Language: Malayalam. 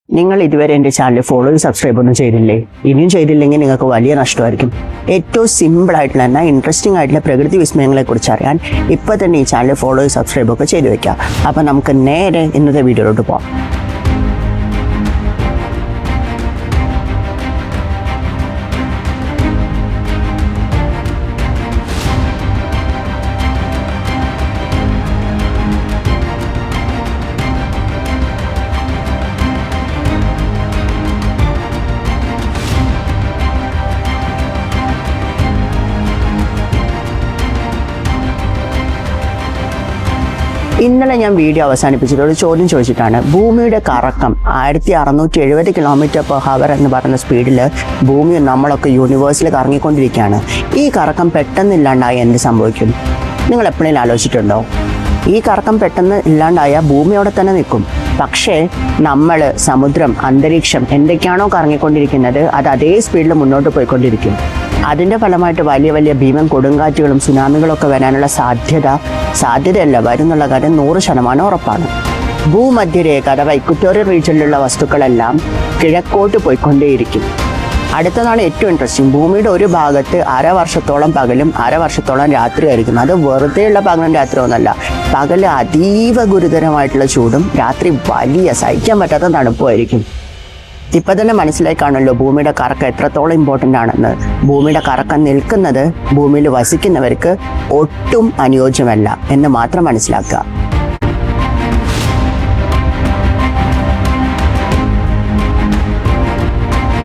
നിങ്ങൾ ഇതുവരെ എൻ്റെ ചാനൽ ഫോളോ സബ്സ്ക്രൈബ് ഒന്നും ചെയ്തില്ലേ? ഇനിയും ചെയ്തില്ലെങ്കിൽ നിങ്ങൾക്ക് വലിയ നഷ്ടമായിരിക്കും. ഏറ്റവും സിമ്പിളായിട്ടുള്ള എന്നാൽ ഇൻട്രസ്റ്റിംഗ് ആയിട്ടുള്ള പ്രകൃതി വിസ്മയങ്ങളെക്കുറിച്ച് അറിയാൻ ഇപ്പോൾ തന്നെ ഈ ചാനൽ ഫോളോ സബ്സ്ക്രൈബ് ഒക്കെ ചെയ്തു വെക്കാം. അപ്പോൾ നമുക്ക് നേരെ ഇന്നത്തെ വീഡിയോയിലോട്ട് പോകാം. ഇന്നലെ ഞാൻ വീഡിയോ അവസാനിപ്പിച്ചിട്ട് ഒരു ചോദ്യം ചോദിച്ചിട്ടാണ്. ഭൂമിയുടെ കറക്കം 1670 km/h എന്ന് പറയുന്ന സ്പീഡിൽ ഭൂമി നമ്മളൊക്കെ യൂണിവേഴ്സിൽ കറങ്ങിക്കൊണ്ടിരിക്കുകയാണ്. ഈ കറക്കം പെട്ടെന്ന് ഇല്ലാണ്ടായി എന്ത് സംഭവിക്കും? നിങ്ങൾ എപ്പോഴെങ്കിലും ആലോചിച്ചിട്ടുണ്ടോ? ഈ കറക്കം പെട്ടെന്ന് ഇല്ലാണ്ടായാൽ ഭൂമി അവിടെ തന്നെ നിൽക്കും. പക്ഷേ നമ്മൾ, സമുദ്രം, അന്തരീക്ഷം എന്തൊക്കെയാണോ കറങ്ങിക്കൊണ്ടിരിക്കുന്നത് അത് അതേ സ്പീഡിൽ മുന്നോട്ട് പോയിക്കൊണ്ടിരിക്കും. അതിൻ്റെ ഫലമായിട്ട് വലിയ വലിയ ഭീമൻ കൊടുങ്കാറ്റുകളും സുനാമികളൊക്കെ വരാനുള്ള സാധ്യതയല്ല വരുന്നുള്ള കാര്യം 100% ഉറപ്പാണ്. ഭൂമധ്യരേഖ അഥവാ ഇക്വറ്റോറിയൽ റീജിയനിലുള്ള വസ്തുക്കളെല്ലാം കിഴക്കോട്ട് പോയിക്കൊണ്ടേയിരിക്കും. അടുത്തതാണ് ഏറ്റവും ഇൻട്രസ്റ്റിംഗ്. ഭൂമിയുടെ ഒരു ഭാഗത്ത് 1/2 വർഷത്തോളം പകലും 1/2 വർഷത്തോളം രാത്രിയായിരിക്കും. അത് വെറുതെയുള്ള പകലും രാത്രിയൊന്നുമല്ല. പകല് അതീവ ഗുരുതരമായിട്ടുള്ള ചൂടും രാത്രി വലിയ സഹിക്കാൻ പറ്റാത്ത തണുപ്പുമായിരിക്കും. ഇപ്പം തന്നെ മനസ്സിലായി കാണുമല്ലോ ഭൂമിയുടെ കറക്കം എത്രത്തോളം ഇമ്പോർട്ടൻ്റ് ആണെന്ന്. ഭൂമിയുടെ കറക്കം നിൽക്കുന്നത് ഭൂമിയിൽ വസിക്കുന്നവർക്ക് ഒട്ടും അനുയോജ്യമല്ല എന്ന് മാത്രം മനസ്സിലാക്കുക.